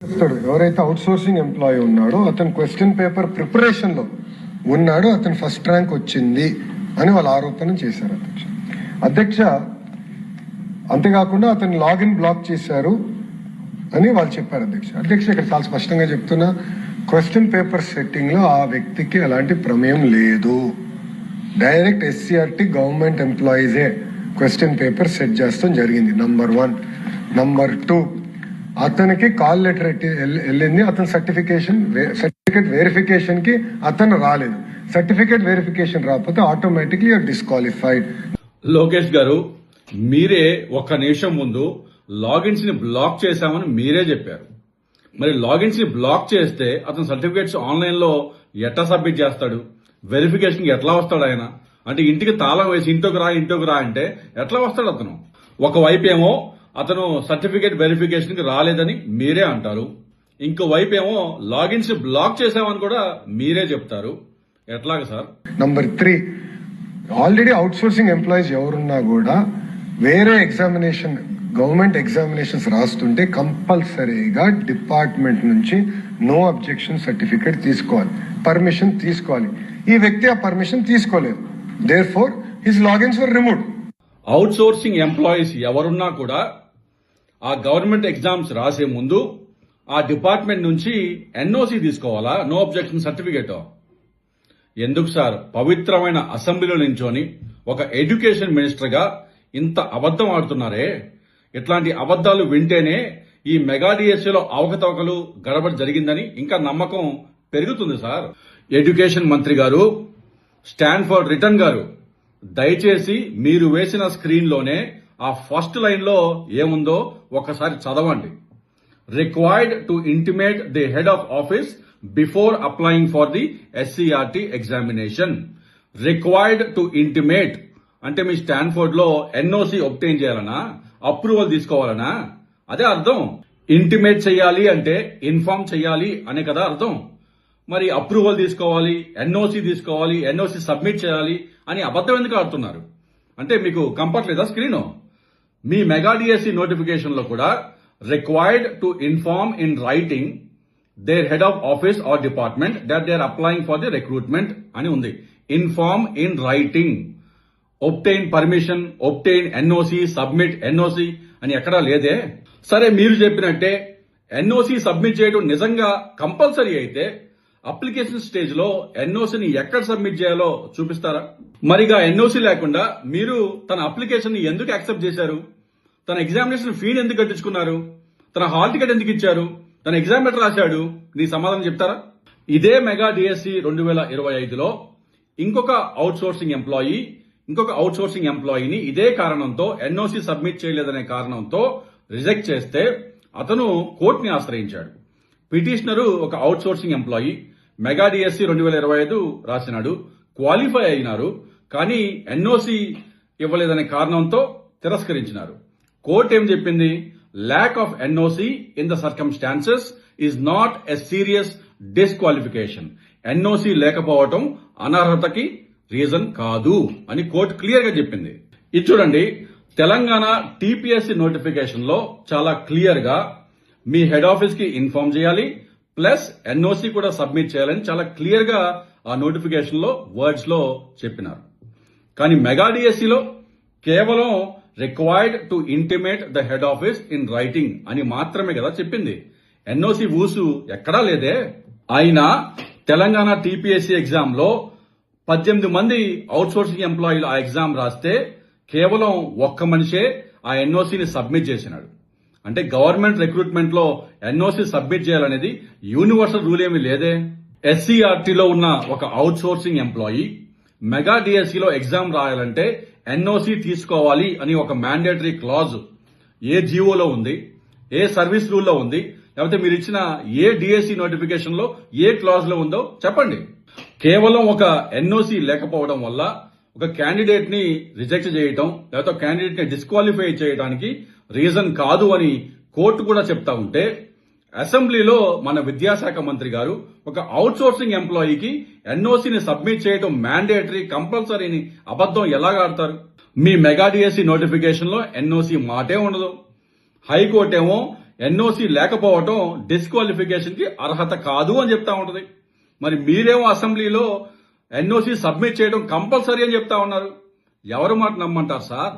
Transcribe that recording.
ఎవరైతే out sourcing employee ఉన్నాడో అతను క్వశ్చన్ పేపర్ ప్రిపరేషన్ లో ఉన్నాడు, అతను ఫస్ట్ ర్యాంక్ వచ్చింది అని వాళ్ళు ఆరోపణ చేశారు అధ్యక్ష. అంతేకాకుండా అతను లాగిన్ బ్లాక్ చేశారు అని వాళ్ళు చెప్పారు అధ్యక్ష. ఇక్కడ చాలా స్పష్టంగా చెప్తున్నా, క్వశ్చన్ పేపర్ సెట్టింగ్ లో ఆ వ్యక్తికి ఎలాంటి ప్రమేయం లేదు. డైరెక్ట్ ఎస్సీఆర్టీ గవర్నమెంట్ ఎంప్లాయీసే క్వశ్చన్ పేపర్ సెట్ చేస్తాం జరిగింది. నంబర్ 1. నంబర్ 2, అతనికి కాల్ లెటర్ వెళ్ళింది. అతని సర్టిఫికేట్ వెరిఫికేషన్ కి అతను రాలేదు. సర్టిఫికేట్ వెరిఫికేషన్ రాకపోతే ఆటోమేటిక్లీ డిస్క్వాలిఫైడ్. లోకేష్ గారు, మీరే ఒక్క నిమిషం ముందు లాగిన్స్ ని బ్లాక్ చేశామని మీరే చెప్పారు. మరి లాగిన్స్ ని బ్లాక్ చేస్తే అతను సర్టిఫికేట్స్ ఆన్లైన్ లో ఎట్లా సబ్మిట్ చేస్తాడు? వెరిఫికేషన్ కి ఎట్లా వస్తాడు ఆయన? అంటే ఇంటికి తాళం వేసి ఇంట్లోకి రా అంటే ఎట్లా వస్తాడు అతను? ఒకవైపు ఏమో అతను సర్టిఫికేట్ వెరిఫికేషన్ కి రాలేదని మీరే అంటారు, ఇంకోవైపు ఏమో లాగిన్స్ బ్లాక్ చేశామని కూడా మీరే చెప్తారు. ఎట్లాగా sir? Number 3, already out sourcing employees ఎవరున్నా కూడా వేరే ఎగ్జామినేషన్ గవర్నమెంట్ ఎగ్జామినేషన్స్ రాస్తుంటే కంపల్సరీగా డిపార్ట్మెంట్ నుంచి నో అబ్జెక్షన్ సర్టిఫికేట్ తీసుకోవాలి, పర్మిషన్ తీసుకోవాలి. ఈ వ్యక్తి ఆ పర్మిషన్ తీసుకోలేదు. Therefore his logins were removed. Outsourcing employees ఎవరున్నా కూడా ఆ గవర్నమెంట్ ఎగ్జామ్స్ రాసే ముందు ఆ డిపార్ట్మెంట్ నుంచి ఎన్ఓసి తీసుకోవాలా? No objection certificate. ఎందుకు సార్ పవిత్రమైన అసెంబ్లీలో నించొని ఒక ఎడ్యుకేషన్ మినిస్టర్ గా ఇంత అబద్ధం ఆడుతున్నారే? ఇట్లాంటి అబద్దాలు వింటేనే ఈ మెగా డిఎస్సీలో అవకతవకలు గడబడి జరిగిందని ఇంకా నమ్మకం పెరుగుతుంది సార్. ఎడ్యుకేషన్ మంత్రి గారు, స్టాన్ఫోర్డ్ రిటర్న్ గారు, దయచేసి మీరు వేసిన స్క్రీన్ లోనే ఆ ఫస్ట్ లైన్ లో ఏముందో ఒకసారి చదవండి. Required to intimate the head of office before applying for the SCERT examination. Required to intimate అంటే మీ స్టాన్ఫోర్డ్ లో ఎన్ఓసి ఒబ్టైన్ చేయాలనా, అప్రూవల్ తీసుకోవాలనా? అదే అర్థం. ఇంటిమేట్ చేయాలి అంటే ఇన్ఫార్మ్ చేయాలి అనే కదా అర్థం. మరి అప్రూవల్ తీసుకోవాలి, ఎన్ఓసి తీసుకోవాలి, ఎన్ఓసి సబ్మిట్ చేయాలి అని అబద్ధం ఎందుకు ఆడుతున్నారు? అంటే మీకు కంఫర్ట్ లేదా స్క్రీన్? మీ మెగా డిఎస్సీ నోటిఫికేషన్ లో కూడా required to inform in writing their head of office or department that they are applying for the recruitment అని ఉంది. Inform in writing, obtain permission, obtain NOC, submit NOC అని ఎక్కడా లేదే. సరే, మీరు చెప్పినట్టే ఎన్ఓసి సబ్మిట్ చేయడం నిజంగా కంపల్సరీ అయితే అప్లికేషన్ స్టేజ్ లో ఎన్ఓసిని ఎక్కడ సబ్మిట్ చేయాలో చూపిస్తారా? మరిగా ఎన్ఓసి లేకుండా మీరు తన అప్లికేషన్ ని ఎందుకు యాక్సెప్ట్ చేశారు? తన ఎగ్జామినేషన్ ఫీని ఎందుకు కట్టించుకున్నారు? తన హాల్ టికెట్ ఎందుకు ఇచ్చారు? తన ఎగ్జామ్ ఎట్లా రాశాడు? నీ సమాధానం చెప్తారా? ఇదే మెగా డిఎస్సీ 2025లో ఇంకొక అవుట్ సోర్సింగ్ ఎంప్లాయీని ఇదే కారణంతో ఎన్ఓసి సబ్మిట్ చేయలేదనే కారణంతో రిజెక్ట్ చేస్తే అతను కోర్టుని ఆశ్రయించాడు. పిటిషనరు ఒక outsourcing employee, mega DSC 2025 రాసినాడు, క్వాలిఫై అయినారు, కానీ ఎన్ఓసి ఇవ్వలేదనే కారణంతో తిరస్కరించినారు. కోర్టు ఏం చెప్పింది? Lack of NOC in the circumstances is not a serious disqualification. NOC లేకపోవటం అనర్హతకి రీజన్ కాదు అని కోర్టు క్లియర్ గా చెప్పింది. ఇది చూడండి, తెలంగాణ టీపీఎస్సీ నోటిఫికేషన్ లో చాలా క్లియర్ గా మీ హెడ్ ఆఫీస్ కి ఇన్ఫార్మ్ చేయాలి, ప్లస్ ఎన్ఓసి కూడా సబ్మిట్ చేయాలని చాలా క్లియర్ గా ఆ నోటిఫికేషన్ లో వర్డ్స్ లో చెప్పినారు. కానీ మెగా డిఎస్సీలో కేవలం required to intimate the head office in writing అని మాత్రమే కదా చెప్పింది. ఎన్ఓసి ఊసు ఎక్కడా లేదే. అయినా తెలంగాణ టీపీఎస్సీ ఎగ్జామ్ లో 18 మంది అవుట్ సోర్సింగ్ ఎంప్లాయీలు ఆ ఎగ్జామ్ రాస్తే కేవలం ఒక్క మనిషే ఆ ఎన్ఓసిని సబ్మిట్ చేసినాడు. అంటే గవర్నమెంట్ రిక్రూట్మెంట్ లో ఎన్ఓసి సబ్మిట్ చేయాలనేది యూనివర్సల్ రూల్ ఏమీ లేదే. ఎస్సీఆర్టీలో ఉన్న ఒక అవుట్ సోర్సింగ్ ఎంప్లాయీ మెగా డిఎస్సీలో ఎగ్జామ్ రాయాలంటే ఎన్ఓసి తీసుకోవాలి అని ఒక మ్యాండేటరీ క్లాజ్ ఏ జీవోలో ఉంది, ఏ సర్వీస్ రూల్లో ఉంది, లేకపోతే మీరు ఇచ్చిన ఏ డిఎస్సీ నోటిఫికేషన్ లో ఏ క్లాజ్ లో ఉందో చెప్పండి. కేవలం ఒక ఎన్ఓసి లేకపోవడం వల్ల ఒక క్యాండిడేట్ ని రిజెక్ట్ చేయటం, లేకపోతే క్యాండిడేట్ ని డిస్క్వాలిఫై చేయడానికి రీజన్ కాదు అని కోర్టు కూడా చెప్తా ఉంటే, అసెంబ్లీలో మన విద్యాశాఖ మంత్రి గారు ఒక అవుట్ సోర్సింగ్ ఎంప్లాయీకి ఎన్ఓసిని సబ్మిట్ చేయడం మ్యాండేటరీ, కంపల్సరీని అబద్ధం ఎలాగా ఆడతారు? మీ మెగా డిఎస్సీ నోటిఫికేషన్ లో ఎన్ఓసి మాటే ఉండదు. హైకోర్టు ఏమో ఎన్ఓసి లేకపోవటం డిస్క్వాలిఫికేషన్ కి అర్హత కాదు అని చెప్తా ఉంటది. మరి మీరేమో అసెంబ్లీలో ఎన్ఓసి సబ్మిట్ చేయడం కంపల్సరీ అని చెప్తా ఉన్నారు. ఎవరు మాట నమ్మంటారు సార్?